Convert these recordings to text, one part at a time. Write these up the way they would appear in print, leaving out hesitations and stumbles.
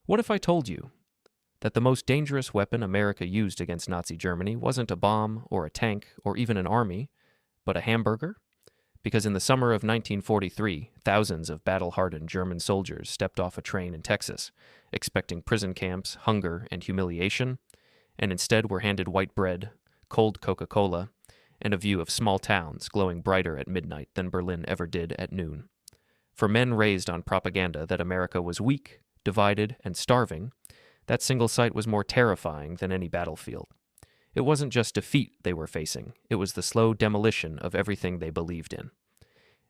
What if I told you that the most dangerous weapon America used against Nazi Germany wasn't a bomb or a tank or even an army, but a hamburger? Because in the summer of 1943, thousands of battle-hardened German soldiers stepped off a train in Texas, expecting prison camps, hunger, and humiliation, and instead were handed white bread, cold Coca-Cola, and a view of small towns glowing brighter at midnight than Berlin ever did at noon. For men raised on propaganda that America was weak, divided, and starving, that single sight was more terrifying than any battlefield. It wasn't just defeat they were facing, it was the slow demolition of everything they believed in.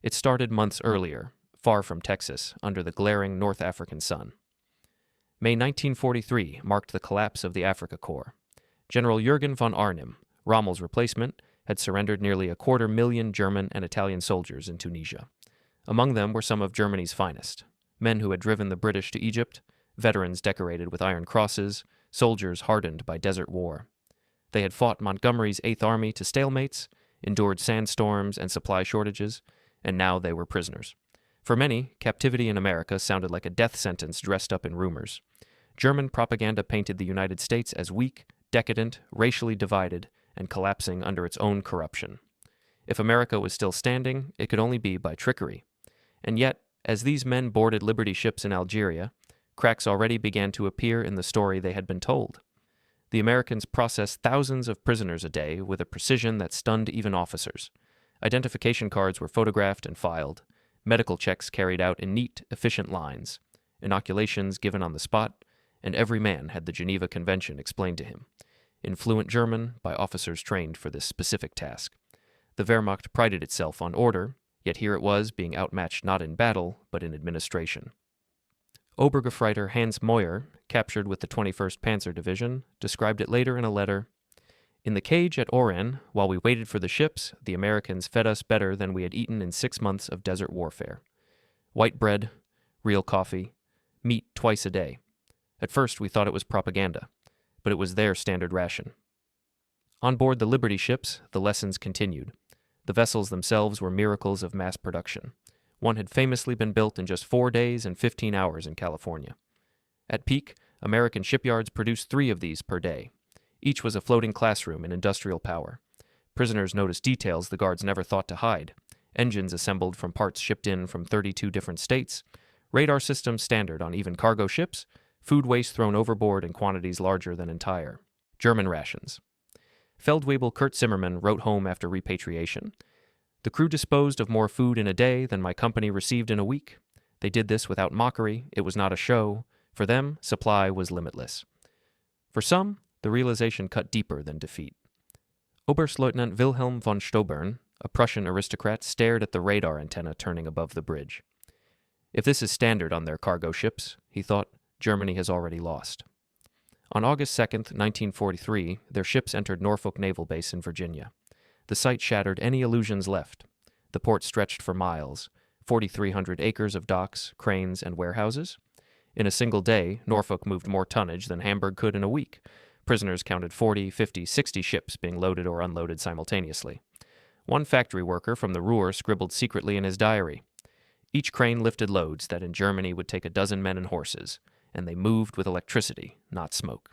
It started months earlier, far from Texas, under the glaring North African sun. May 1943 marked the collapse of the Afrika Korps. General Jürgen von Arnim, Rommel's replacement, had surrendered nearly 250,000 German and Italian soldiers in Tunisia. Among them were some of Germany's finest, men who had driven the British to Egypt, veterans decorated with Iron Crosses, soldiers hardened by desert war. They had fought Montgomery's Eighth Army to stalemates, endured sandstorms and supply shortages, and now they were prisoners. For many, captivity in America sounded like a death sentence dressed up in rumors. German propaganda painted the United States as weak, decadent, racially divided, and collapsing under its own corruption. If America was still standing, it could only be by trickery. And yet, as these men boarded Liberty ships in Algeria, cracks already began to appear in the story they had been told. The Americans processed thousands of prisoners a day with a precision that stunned even officers. Identification cards were photographed and filed, medical checks carried out in neat, efficient lines, inoculations given on the spot, and every man had the Geneva Convention explained to him, in fluent German by officers trained for this specific task. The Wehrmacht prided itself on order, yet here it was being outmatched not in battle, but in administration. Obergefreiter Hans Moyer, captured with the 21st Panzer Division, described it later in a letter. In the cage at Oran, while we waited for the ships, the Americans fed us better than we had eaten in 6 months of desert warfare. White bread, real coffee, meat twice a day. At first we thought it was propaganda, but it was their standard ration. On board the Liberty ships, the lessons continued. The vessels themselves were miracles of mass production. One had famously been built in just 4 days and 15 hours in California. At peak, American shipyards produced 3 of these per day. Each was a floating classroom in industrial power. Prisoners noticed details the guards never thought to hide. Engines assembled from parts shipped in from 32 different states, radar systems standard on even cargo ships, food waste thrown overboard in quantities larger than entire. German rations. Feldwebel Kurt Zimmermann wrote home after repatriation. The crew disposed of more food in a day than my company received in a week. They did this without mockery. It was not a show. For them, supply was limitless. For some, the realization cut deeper than defeat. Oberstleutnant Wilhelm von Stobern, a Prussian aristocrat, stared at the radar antenna turning above the bridge. If this is standard on their cargo ships, he thought, Germany has already lost. On August 2nd, 1943, their ships entered Norfolk Naval Base in Virginia. The sight shattered any illusions left. The port stretched for miles, 4,300 acres of docks, cranes, and warehouses. In a single day, Norfolk moved more tonnage than Hamburg could in a week. Prisoners counted 40, 50, 60 ships being loaded or unloaded simultaneously. One factory worker from the Ruhr scribbled secretly in his diary. Each crane lifted loads that in Germany would take 12 men and horses, and they moved with electricity, not smoke.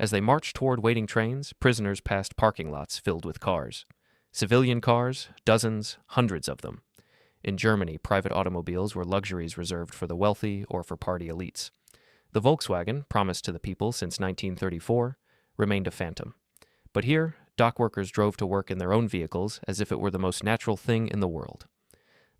As they marched toward waiting trains, prisoners passed parking lots filled with cars. Civilian cars, dozens, hundreds of them. In Germany, private automobiles were luxuries reserved for the wealthy or for party elites. The Volkswagen, promised to the people since 1934, remained a phantom. But here, dock workers drove to work in their own vehicles as if it were the most natural thing in the world.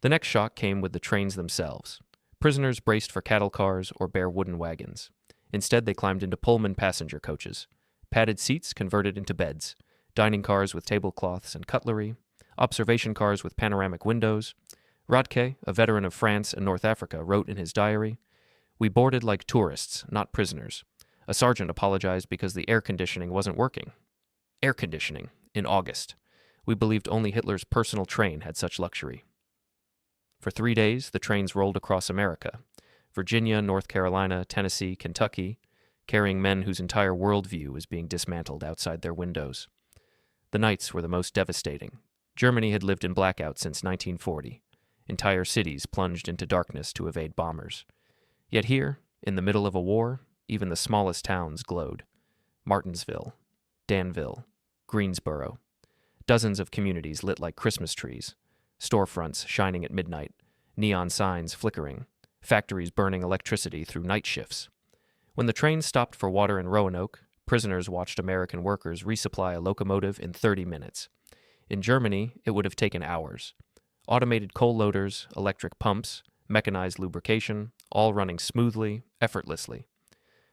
The next shock came with the trains themselves. Prisoners braced for cattle cars or bare wooden wagons. Instead, they climbed into Pullman passenger coaches. Padded seats converted into beds. Dining cars with tablecloths and cutlery. Observation cars with panoramic windows. Radke, a veteran of France and North Africa, wrote in his diary, "We boarded like tourists, not prisoners. A sergeant apologized because the air conditioning wasn't working." Air conditioning, in August. We believed only Hitler's personal train had such luxury. For 3 days, the trains rolled across America. Virginia, North Carolina, Tennessee, Kentucky, carrying men whose entire worldview was being dismantled outside their windows. The nights were the most devastating. Germany had lived in blackout since 1940. Entire cities plunged into darkness to evade bombers. Yet here, in the middle of a war, even the smallest towns glowed. Martinsville, Danville, Greensboro. Dozens of communities lit like Christmas trees, storefronts shining at midnight, neon signs flickering, factories burning electricity through night shifts. When the train stopped for water in Roanoke, prisoners watched American workers resupply a locomotive in 30 minutes. In Germany, it would have taken hours. Automated coal loaders, electric pumps, mechanized lubrication, all running smoothly, effortlessly.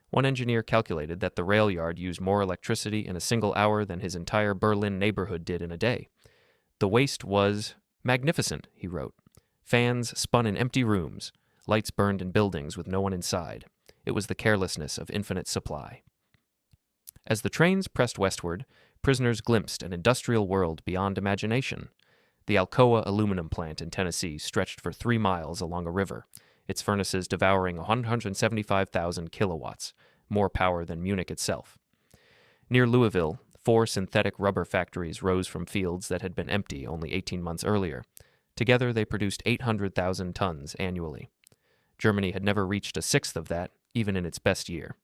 One engineer calculated that the rail yard used more electricity in a single hour than his entire Berlin neighborhood did in a day. The waste was magnificent, he wrote. Fans spun in empty rooms, lights burned in buildings with no one inside. It was the carelessness of infinite supply. As the trains pressed westward, prisoners glimpsed an industrial world beyond imagination. The Alcoa aluminum plant in Tennessee stretched for 3 miles along a river, its furnaces devouring 175,000 kilowatts, more power than Munich itself. Near Louisville, 4 synthetic rubber factories rose from fields that had been empty only 18 months earlier. Together, they produced 800,000 tons annually. Germany had never reached a sixth of that, even in its best year.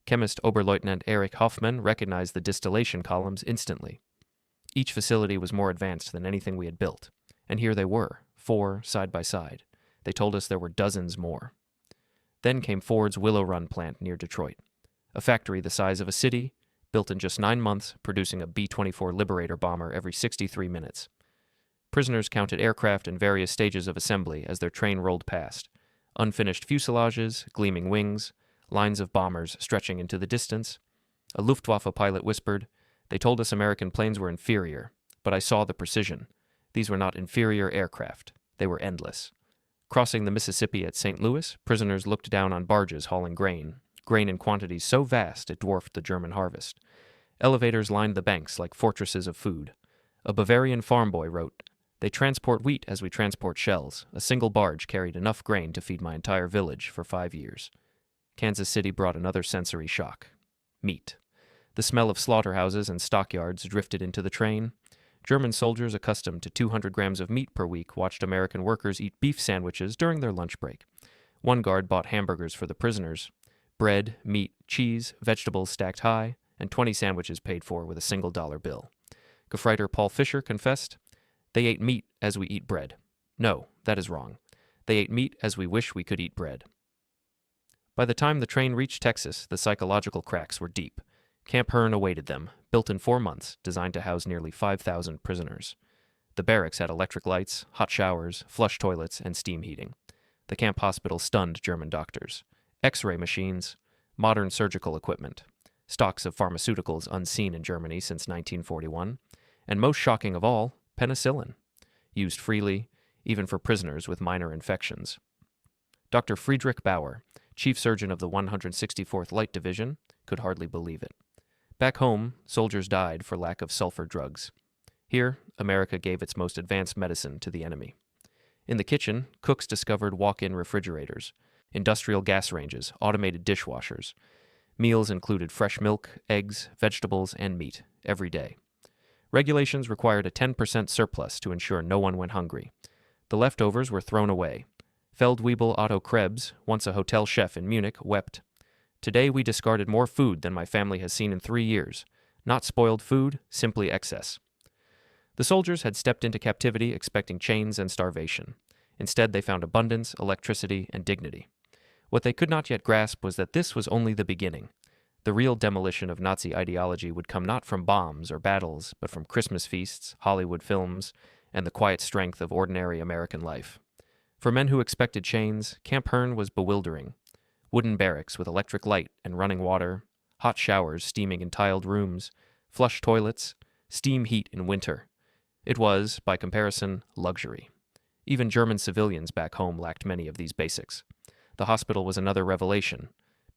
Chemist Oberleutnant Erich Hoffmann recognized the distillation columns instantly. Each facility was more advanced than anything we had built, and here they were, 4 side by side. They told us there were dozens more. Then came Ford's Willow Run plant near Detroit, a factory the size of a city, built in just 9 months, producing a B-24 Liberator bomber every 63 minutes. Prisoners counted aircraft in various stages of assembly as their train rolled past. Unfinished fuselages, gleaming wings, lines of bombers stretching into the distance. A Luftwaffe pilot whispered, "They told us American planes were inferior, but I saw the precision. These were not inferior aircraft. They were endless." Crossing the Mississippi at St. Louis, prisoners looked down on barges hauling grain in quantities so vast it dwarfed the German harvest. Elevators lined the banks like fortresses of food. A Bavarian farm boy wrote, "They transport wheat as we transport shells. A single barge carried enough grain to feed my entire village for 5 years." Kansas City brought another sensory shock. Meat. The smell of slaughterhouses and stockyards drifted into the train. German soldiers accustomed to 200 grams of meat per week watched American workers eat beef sandwiches during their lunch break. One guard bought hamburgers for the prisoners. Bread, meat, cheese, vegetables stacked high, and 20 sandwiches paid for with a single dollar bill. Gefreiter Paul Fischer confessed, "They ate meat as we eat bread. No, that is wrong. They ate meat as we wish we could eat bread." By the time the train reached Texas, the psychological cracks were deep. Camp Hearn awaited them, built in 4 months, designed to house nearly 5,000 prisoners. The barracks had electric lights, hot showers, flush toilets, and steam heating. The camp hospital stunned German doctors. X-ray machines, modern surgical equipment, stocks of pharmaceuticals unseen in Germany since 1941, and most shocking of all, penicillin, used freely, even for prisoners with minor infections. Dr. Friedrich Bauer, chief surgeon of the 164th Light Division, could hardly believe it. Back home, soldiers died for lack of sulfur drugs. Here, America gave its most advanced medicine to the enemy. In the kitchen, cooks discovered walk-in refrigerators, industrial gas ranges, automated dishwashers. Meals included fresh milk, eggs, vegetables, and meat every day. Regulations required a 10% surplus to ensure no one went hungry. The leftovers were thrown away. Feldwebel Otto Krebs, once a hotel chef in Munich, wept, "Today we discarded more food than my family has seen in 3 years. Not spoiled food, simply excess." The soldiers had stepped into captivity expecting chains and starvation. Instead, they found abundance, electricity, and dignity. What they could not yet grasp was that this was only the beginning. The real demolition of Nazi ideology would come not from bombs or battles, but from Christmas feasts, Hollywood films, and the quiet strength of ordinary American life. For men who expected chains, Camp Hearn was bewildering. Wooden barracks with electric light and running water, hot showers steaming in tiled rooms, flush toilets, steam heat in winter. It was, by comparison, luxury. Even German civilians back home lacked many of these basics. The hospital was another revelation.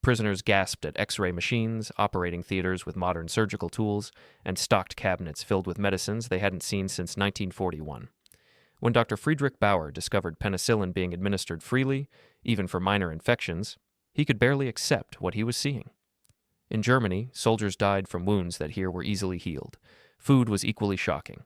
Prisoners gasped at X-ray machines, operating theaters with modern surgical tools, and stocked cabinets filled with medicines they hadn't seen since 1941. When Dr. Friedrich Bauer discovered penicillin being administered freely, even for minor infections, he could barely accept what he was seeing. In Germany, soldiers died from wounds that here were easily healed. Food was equally shocking.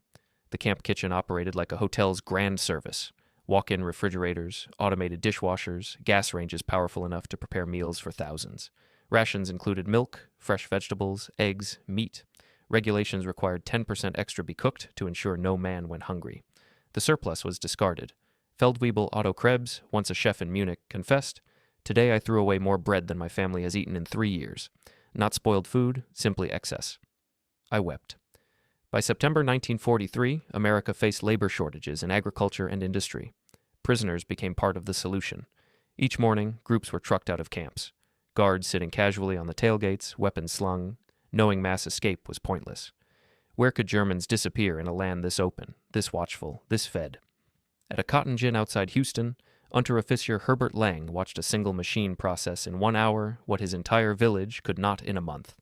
The camp kitchen operated like a hotel's grand service. Walk-in refrigerators, automated dishwashers, gas ranges powerful enough to prepare meals for thousands. Rations included milk, fresh vegetables, eggs, meat. Regulations required 10% extra be cooked to ensure no man went hungry. The surplus was discarded. Feldwebel Otto Krebs, once a chef in Munich, confessed, "Today I threw away more bread than my family has eaten in 3 years. Not spoiled food, simply excess." I wept. By September 1943, America faced labor shortages in agriculture and industry. Prisoners became part of the solution. Each morning, groups were trucked out of camps. Guards sitting casually on the tailgates, weapons slung, knowing mass escape was pointless. Where could Germans disappear in a land this open, this watchful, this fed? At a cotton gin outside Houston, Unteroffizier Herbert Lang watched a single machine process in 1 hour what his entire village could not in a month.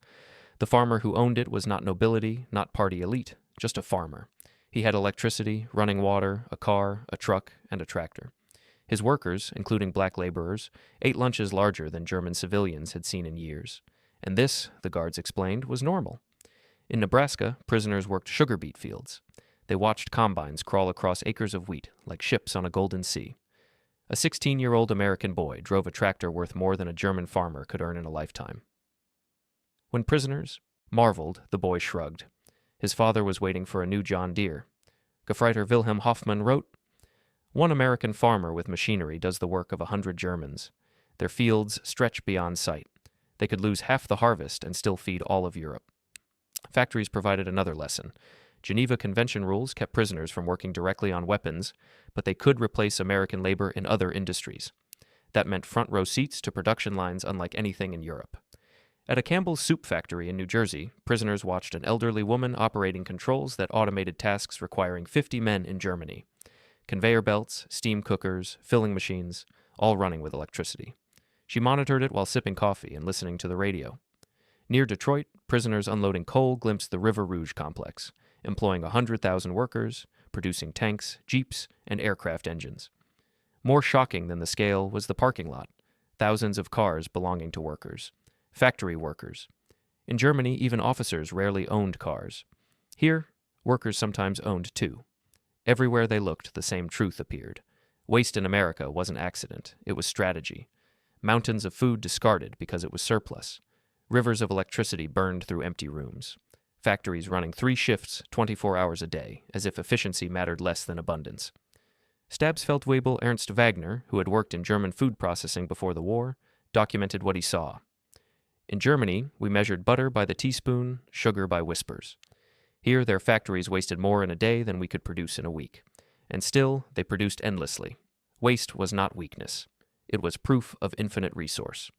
The farmer who owned it was not nobility, not party elite, just a farmer. He had electricity, running water, a car, a truck, and a tractor. His workers, including black laborers, ate lunches larger than German civilians had seen in years. And this, the guards explained, was normal. In Nebraska, prisoners worked sugar beet fields. They watched combines crawl across acres of wheat like ships on a golden sea. A 16-year-old American boy drove a tractor worth more than a German farmer could earn in a lifetime. When prisoners marveled, the boy shrugged. His father was waiting for a new John Deere. Gefreiter Wilhelm Hoffmann wrote, "One American farmer with machinery does the work of 100 Germans. Their fields stretch beyond sight. They could lose half the harvest and still feed all of Europe." Factories provided another lesson. Geneva Convention rules kept prisoners from working directly on weapons, but they could replace American labor in other industries. That meant front row seats to production lines unlike anything in Europe. At a Campbell's soup factory in New Jersey, prisoners watched an elderly woman operating controls that automated tasks requiring 50 men in Germany. Conveyor belts, steam cookers, filling machines, all running with electricity. She monitored it while sipping coffee and listening to the radio. Near Detroit, prisoners unloading coal glimpsed the River Rouge complex, employing 100,000 workers, producing tanks, jeeps, and aircraft engines. More shocking than the scale was the parking lot, thousands of cars belonging to workers. Factory workers. In Germany, even officers rarely owned cars. Here, workers sometimes owned two. Everywhere they looked, the same truth appeared. Waste in America wasn't accident, it was strategy. Mountains of food discarded because it was surplus. Rivers of electricity burned through empty rooms. Factories running 3 shifts, 24 hours a day, as if efficiency mattered less than abundance. Stabsfeldwebel Ernst Wagner, who had worked in German food processing before the war, documented what he saw. In Germany, we measured butter by the teaspoon, sugar by whispers. Here, their factories wasted more in a day than we could produce in a week. And still, they produced endlessly. Waste was not weakness. It was proof of infinite resource.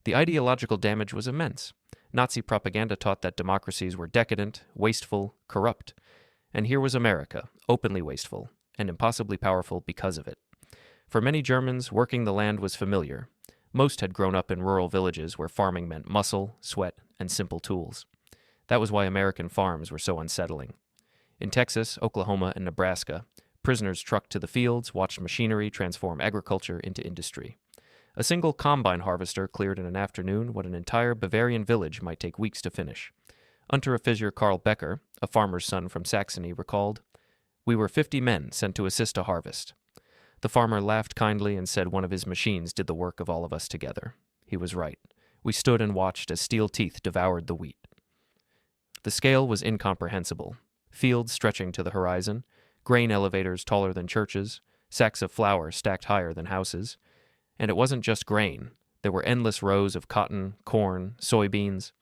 The ideological damage was immense. Nazi propaganda taught that democracies were decadent, wasteful, corrupt. And here was America, openly wasteful, and impossibly powerful because of it. For many Germans, working the land was familiar. Most had grown up in rural villages where farming meant muscle, sweat, and simple tools. That was why American farms were so unsettling. In Texas, Oklahoma, and Nebraska, prisoners trucked to the fields, watched machinery transform agriculture into industry. A single combine harvester cleared in an afternoon what an entire Bavarian village might take weeks to finish. Unteroffizier Karl Becker, a farmer's son from Saxony, recalled, "We were 50 men sent to assist a harvest." The farmer laughed kindly and said one of his machines did the work of all of us together. He was right. We stood and watched as steel teeth devoured the wheat. The scale was incomprehensible. Fields stretching to the horizon, grain elevators taller than churches, sacks of flour stacked higher than houses. And it wasn't just grain. There were endless rows of cotton, corn, soybeans.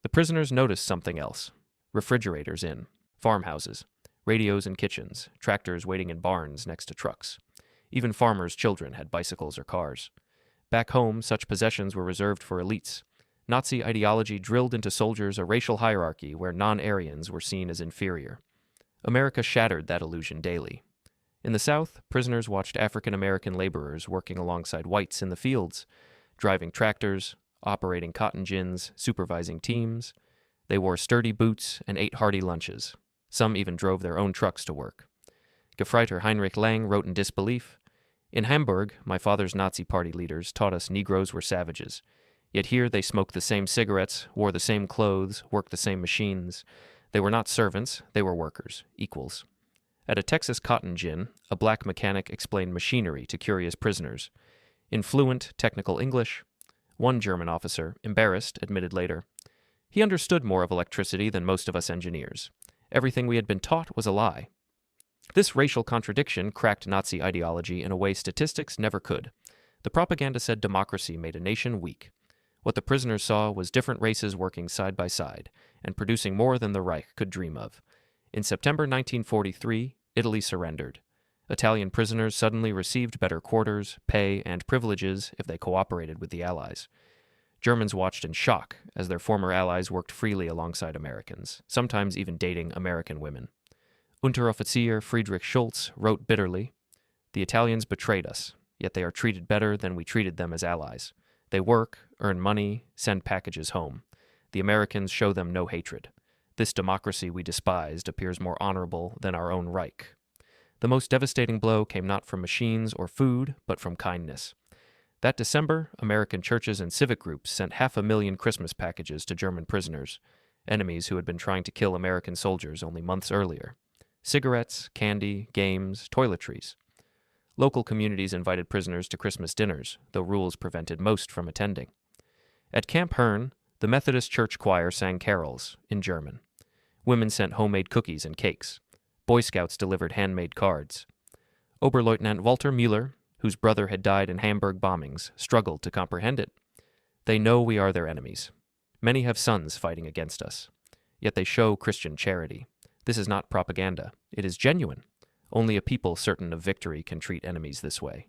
The prisoners noticed something else. Refrigerators in, farmhouses, radios in kitchens, tractors waiting in barns next to trucks. Even farmers' children had bicycles or cars. Back home, such possessions were reserved for elites. Nazi ideology drilled into soldiers a racial hierarchy where non-Aryans were seen as inferior. America shattered that illusion daily. In the South, prisoners watched African-American laborers working alongside whites in the fields, driving tractors, operating cotton gins, supervising teams. They wore sturdy boots and ate hearty lunches. Some even drove their own trucks to work. Gefreiter Heinrich Lang wrote in disbelief, "In Hamburg, my father's Nazi party leaders taught us Negroes were savages. Yet here they smoked the same cigarettes, wore the same clothes, worked the same machines. They were not servants, they were workers, equals." At a Texas cotton gin, a black mechanic explained machinery to curious prisoners. In fluent, technical English, One German officer, embarrassed, admitted later, "He understood more of electricity than most of us engineers. Everything we had been taught was a lie." This racial contradiction cracked Nazi ideology in a way statistics never could. The propaganda said democracy made a nation weak. What the prisoners saw was different races working side by side and producing more than the Reich could dream of. In September 1943, Italy surrendered. Italian prisoners suddenly received better quarters, pay, and privileges if they cooperated with the Allies. Germans watched in shock as their former allies worked freely alongside Americans, sometimes even dating American women. Unteroffizier Friedrich Schulz wrote bitterly, "The Italians betrayed us, yet they are treated better than we treated them as allies. They work, earn money, send packages home. The Americans show them no hatred. This democracy we despised appears more honorable than our own Reich." The most devastating blow came not from machines or food, but from kindness. That December, American churches and civic groups sent 500,000 Christmas packages to German prisoners, enemies who had been trying to kill American soldiers only months earlier. Cigarettes, candy, games, toiletries. Local communities invited prisoners to Christmas dinners, though rules prevented most from attending. At Camp Herne, the Methodist church choir sang carols in German. Women sent homemade cookies and cakes. Boy Scouts delivered handmade cards. Oberleutnant Walter Müller, whose brother had died in Hamburg bombings, struggled to comprehend it. "They know we are their enemies. Many have sons fighting against us. Yet they show Christian charity. This is not propaganda. It is genuine. Only a people certain of victory can treat enemies this way."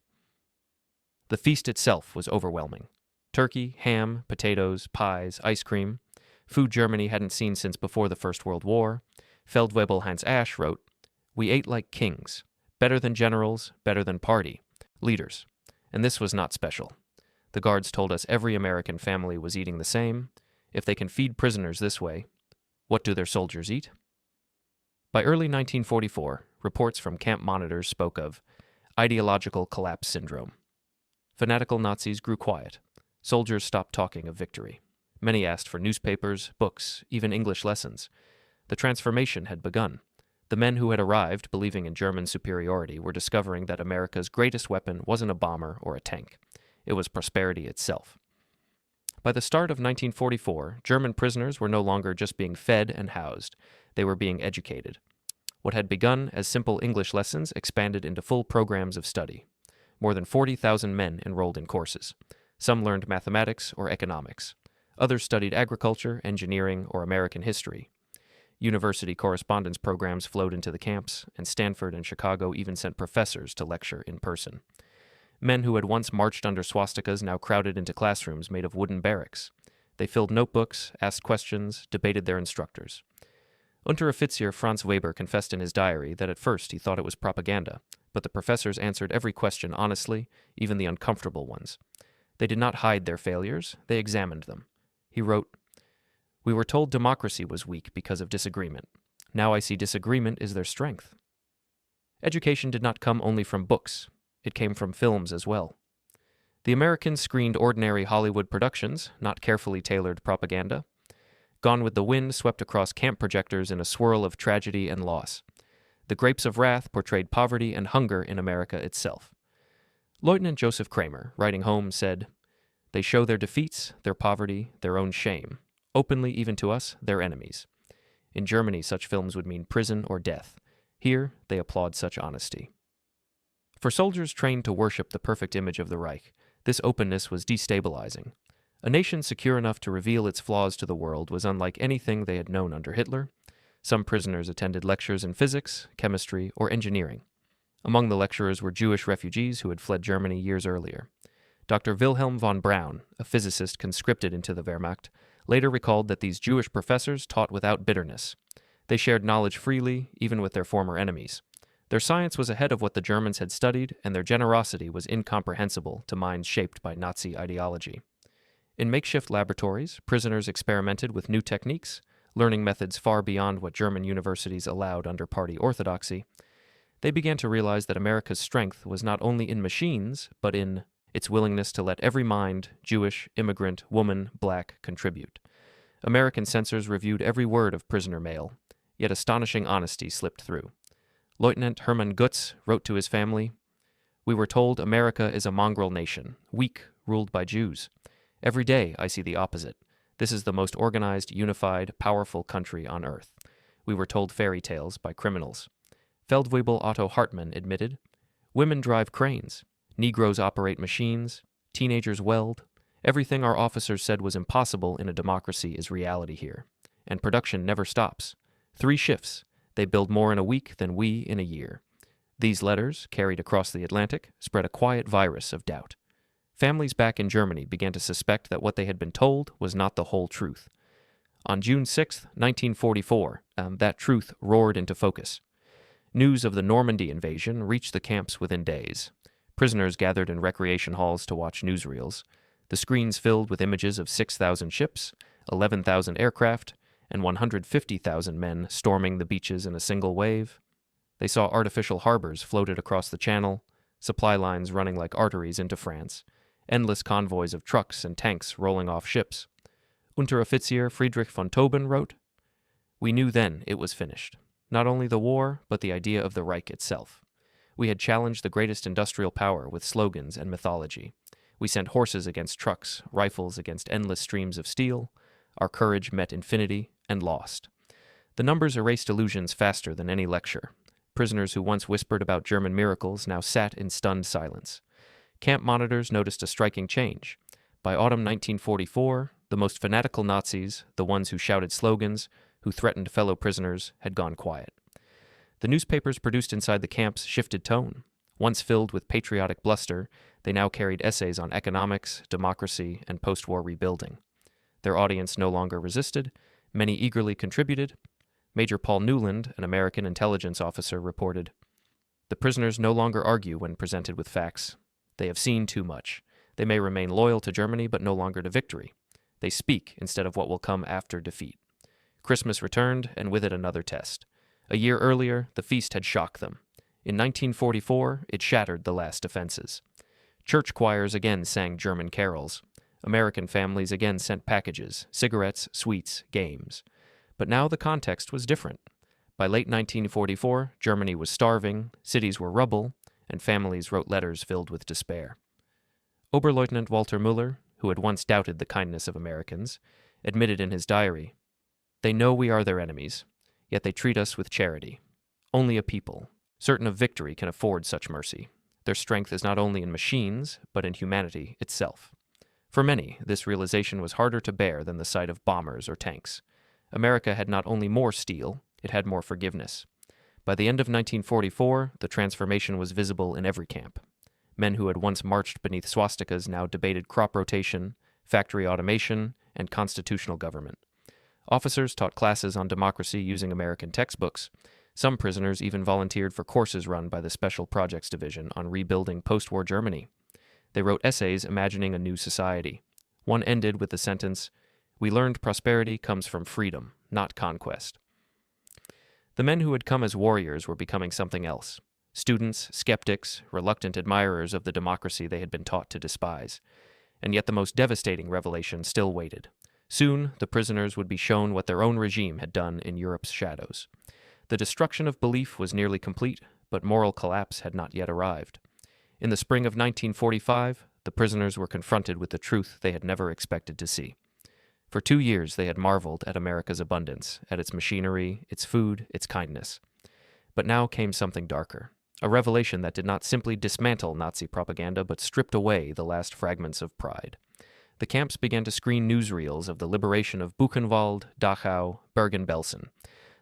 The feast itself was overwhelming. Turkey, ham, potatoes, pies, ice cream. Food Germany hadn't seen since before the First World War. Feldwebel Hans Asch wrote, "We ate like kings. Better than generals, better than party leaders. And this was not special. The guards told us every American family was eating the same. If they can feed prisoners this way, what do their soldiers eat?" By early 1944, reports from camp monitors spoke of ideological collapse syndrome. Fanatical Nazis grew quiet. Soldiers stopped talking of victory. Many asked for newspapers, books, even English lessons. The transformation had begun. The men who had arrived, believing in German superiority, were discovering that America's greatest weapon wasn't a bomber or a tank. It was prosperity itself. By the start of 1944, German prisoners were no longer just being fed and housed. They were being educated. What had begun as simple English lessons expanded into full programs of study. More than 40,000 men enrolled in courses. Some learned mathematics or economics. Others studied agriculture, engineering, or American history. University correspondence programs flowed into the camps, and Stanford and Chicago even sent professors to lecture in person. Men who had once marched under swastikas now crowded into classrooms made of wooden barracks. They filled notebooks, asked questions, debated their instructors. Unteroffizier Franz Weber confessed in his diary that at first he thought it was propaganda, but the professors answered every question honestly, even the uncomfortable ones. They did not hide their failures, they examined them. He wrote, "We were told democracy was weak because of disagreement. Now I see disagreement is their strength." Education did not come only from books. It came from films as well. The Americans screened ordinary Hollywood productions, not carefully tailored propaganda. Gone with the Wind swept across camp projectors in a swirl of tragedy and loss. The Grapes of Wrath portrayed poverty and hunger in America itself. Lieutenant Joseph Kramer, writing home, said, "They show their defeats, their poverty, their own shame. Openly, even to us, their enemies. In Germany, such films would mean prison or death. Here, they applaud such honesty." For soldiers trained to worship the perfect image of the Reich, this openness was destabilizing. A nation secure enough to reveal its flaws to the world was unlike anything they had known under Hitler. Some prisoners attended lectures in physics, chemistry, or engineering. Among the lecturers were Jewish refugees who had fled Germany years earlier. Dr. Wilhelm von Braun, a physicist conscripted into the Wehrmacht, later recalled that these Jewish professors taught without bitterness. They shared knowledge freely, even with their former enemies. Their science was ahead of what the Germans had studied, and their generosity was incomprehensible to minds shaped by Nazi ideology. In makeshift laboratories, prisoners experimented with new techniques, learning methods far beyond what German universities allowed under party orthodoxy. They began to realize that America's strength was not only in machines, but in its willingness to let every mind, Jewish, immigrant, woman, black, contribute. American censors reviewed every word of prisoner mail, yet astonishing honesty slipped through. Lieutenant Hermann Gutz wrote to his family, "We were told America is a mongrel nation, weak, ruled by Jews. Every day I see the opposite. This is the most organized, unified, powerful country on earth. We were told fairy tales by criminals. Feldwebel Otto Hartmann admitted, women drive cranes, Negroes operate machines, teenagers weld. Everything our officers said was impossible in a democracy is reality here. And production never stops. 3 shifts. They build more in a week than we in a year. These letters, carried across the Atlantic, spread a quiet virus of doubt. Families back in Germany began to suspect that what they had been told was not the whole truth. On June 6, 1944, that truth roared into focus. News of the Normandy invasion reached the camps within days. Prisoners gathered in recreation halls to watch newsreels. The screens filled with images of 6,000 ships, 11,000 aircraft, and 150,000 men storming the beaches in a single wave. They saw artificial harbors floated across the channel, supply lines running like arteries into France, endless convoys of trucks and tanks rolling off ships. Unteroffizier Friedrich von Tauben wrote, "We knew then it was finished. Not only the war, but the idea of the Reich itself. We had challenged the greatest industrial power with slogans and mythology. We sent horses against trucks, rifles against endless streams of steel. Our courage met infinity and lost. The numbers erased illusions faster than any lecture. Prisoners who once whispered about German miracles now sat in stunned silence. Camp monitors noticed a striking change. By autumn 1944, the most fanatical Nazis, the ones who shouted slogans, who threatened fellow prisoners, had gone quiet. The newspapers produced inside the camps shifted tone. Once filled with patriotic bluster, they now carried essays on economics, democracy, and post-war rebuilding. Their audience no longer resisted. Many eagerly contributed. Major Paul Newland, an American intelligence officer, reported, "The prisoners no longer argue when presented with facts. They have seen too much. They may remain loyal to Germany, but no longer to victory. They speak instead of what will come after defeat." Christmas returned, and with it another test. A year earlier, the feast had shocked them. In 1944, it shattered the last defenses. Church choirs again sang German carols. American families again sent packages, cigarettes, sweets, games. But now the context was different. By late 1944, Germany was starving, cities were rubble, and families wrote letters filled with despair. Oberleutnant Walter Müller, who had once doubted the kindness of Americans, admitted in his diary, "They know we are their enemies, yet they treat us with charity. Only a people, certain of victory, can afford such mercy. Their strength is not only in machines, but in humanity itself." For many, this realization was harder to bear than the sight of bombers or tanks. America had not only more steel, it had more forgiveness. By the end of 1944, the transformation was visible in every camp. Men who had once marched beneath swastikas now debated crop rotation, factory automation, and constitutional government. Officers taught classes on democracy using American textbooks. Some prisoners even volunteered for courses run by the Special Projects Division on rebuilding post-war Germany. They wrote essays imagining a new society. One ended with the sentence, "We learned prosperity comes from freedom, not conquest." The men who had come as warriors were becoming something else. Students, skeptics, reluctant admirers of the democracy they had been taught to despise. And yet the most devastating revelation still waited. Soon, the prisoners would be shown what their own regime had done in Europe's shadows. The destruction of belief was nearly complete, but moral collapse had not yet arrived. In the spring of 1945, the prisoners were confronted with the truth they had never expected to see. For 2 years, they had marveled at America's abundance, at its machinery, its food, its kindness. But now came something darker, a revelation that did not simply dismantle Nazi propaganda, but stripped away the last fragments of pride. The camps began to screen newsreels of the liberation of Buchenwald, Dachau, Bergen-Belsen.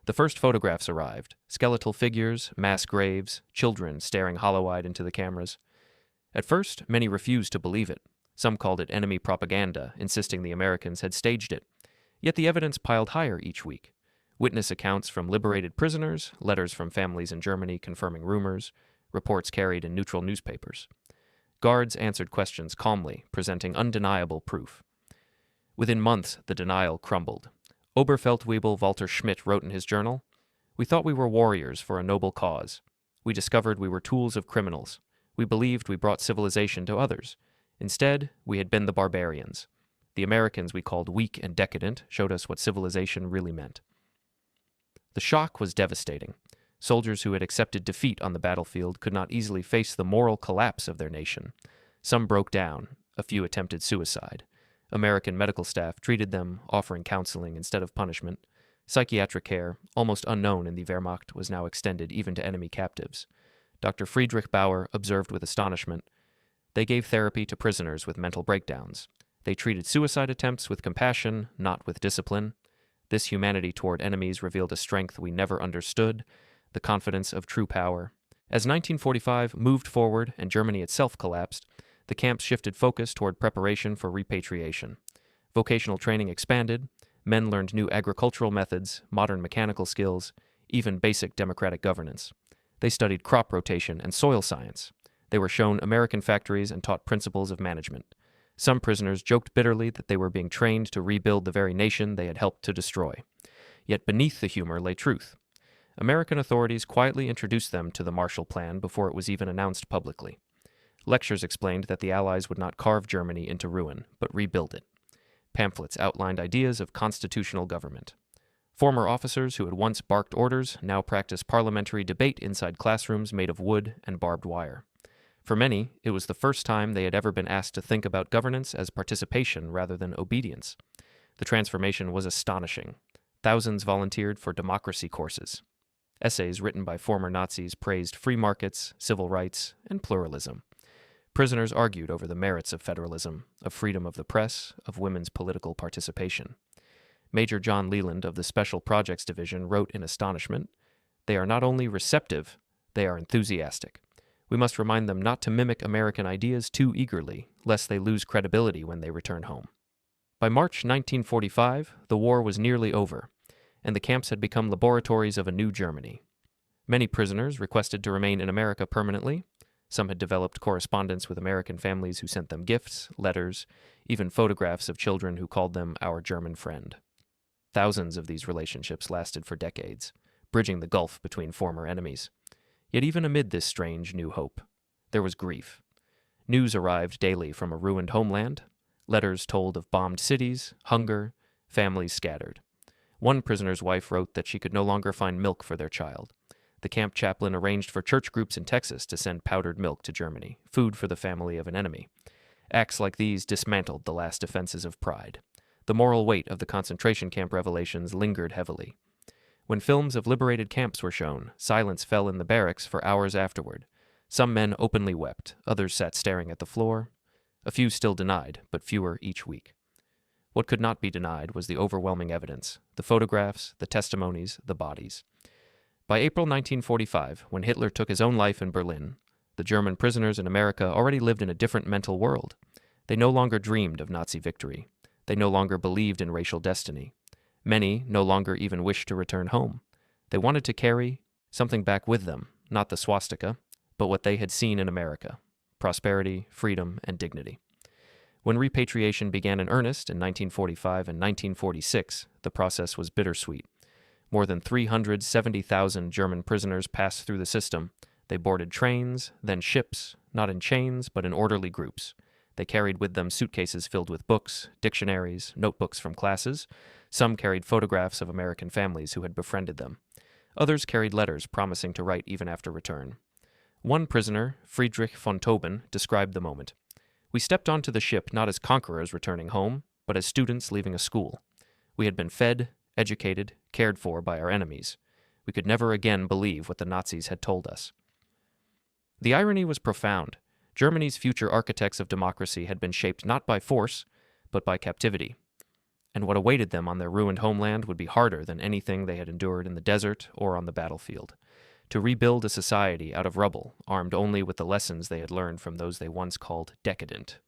The first photographs arrived, skeletal figures, mass graves, children staring hollow-eyed into the cameras. At first, many refused to believe it. Some called it enemy propaganda, insisting the Americans had staged it. Yet the evidence piled higher each week. Witness accounts from liberated prisoners, letters from families in Germany confirming rumors, reports carried in neutral newspapers. Guards answered questions calmly, presenting undeniable proof. Within months, the denial crumbled. Oberfeldwebel Walter Schmidt wrote in his journal, "We thought we were warriors for a noble cause. We discovered we were tools of criminals. We believed we brought civilization to others. Instead, we had been the barbarians. The Americans we called weak and decadent showed us what civilization really meant." The shock was devastating. Soldiers who had accepted defeat on the battlefield could not easily face the moral collapse of their nation. Some broke down. A few attempted suicide. American medical staff treated them, offering counseling instead of punishment. Psychiatric care, almost unknown in the Wehrmacht, was now extended even to enemy captives. Dr. Friedrich Bauer observed with astonishment. They gave therapy to prisoners with mental breakdowns. They treated suicide attempts with compassion, not with discipline. This humanity toward enemies revealed a strength we never understood, the confidence of true power. As 1945 moved forward and Germany itself collapsed, the camps shifted focus toward preparation for repatriation. Vocational training expanded. Men learned new agricultural methods, modern mechanical skills, even basic democratic governance. They studied crop rotation and soil science. They were shown American factories and taught principles of management. Some prisoners joked bitterly that they were being trained to rebuild the very nation they had helped to destroy. Yet beneath the humor lay truth. American authorities quietly introduced them to the Marshall Plan before it was even announced publicly. Lectures explained that the Allies would not carve Germany into ruin, but rebuild it. Pamphlets outlined ideas of constitutional government. Former officers who had once barked orders now practiced parliamentary debate inside classrooms made of wood and barbed wire. For many, it was the first time they had ever been asked to think about governance as participation rather than obedience. The transformation was astonishing. Thousands volunteered for democracy courses. Essays written by former Nazis praised free markets, civil rights, and pluralism. Prisoners argued over the merits of federalism, of freedom of the press, of women's political participation. Major John Leland of the Special Projects Division wrote in astonishment, "They are not only receptive, they are enthusiastic. We must remind them not to mimic American ideas too eagerly, lest they lose credibility when they return home." By March 1945, the war was nearly over, and the camps had become laboratories of a new Germany. Many prisoners requested to remain in America permanently. Some had developed correspondence with American families who sent them gifts, letters, even photographs of children who called them our German friend. Thousands of these relationships lasted for decades, bridging the gulf between former enemies. Yet even amid this strange new hope, there was grief. News arrived daily from a ruined homeland. Letters told of bombed cities, hunger, families scattered. One prisoner's wife wrote that she could no longer find milk for their child. The camp chaplain arranged for church groups in Texas to send powdered milk to Germany, food for the family of an enemy. Acts like these dismantled the last defenses of pride. The moral weight of the concentration camp revelations lingered heavily. When films of liberated camps were shown, silence fell in the barracks for hours afterward. Some men openly wept, others sat staring at the floor. A few still denied, but fewer each week. What could not be denied was the overwhelming evidence, the photographs, the testimonies, the bodies. By April 1945, when Hitler took his own life in Berlin, the German prisoners in America already lived in a different mental world. They no longer dreamed of Nazi victory. They no longer believed in racial destiny. Many no longer even wished to return home. They wanted to carry something back with them, not the swastika, but what they had seen in America: prosperity, freedom, and dignity. When repatriation began in earnest in 1945 and 1946, the process was bittersweet. More than 370,000 German prisoners passed through the system. They boarded trains, then ships, not in chains, but in orderly groups. They carried with them suitcases filled with books, dictionaries, notebooks from classes. Some carried photographs of American families who had befriended them. Others carried letters promising to write even after return. One prisoner, Friedrich von Tauben, described the moment. "We stepped onto the ship not as conquerors returning home, but as students leaving a school. We had been fed, educated, cared for by our enemies. We could never again believe what the Nazis had told us." The irony was profound. Germany's future architects of democracy had been shaped not by force, but by captivity. And what awaited them on their ruined homeland would be harder than anything they had endured in the desert or on the battlefield. To rebuild a society out of rubble, armed only with the lessons they had learned from those they once called decadent.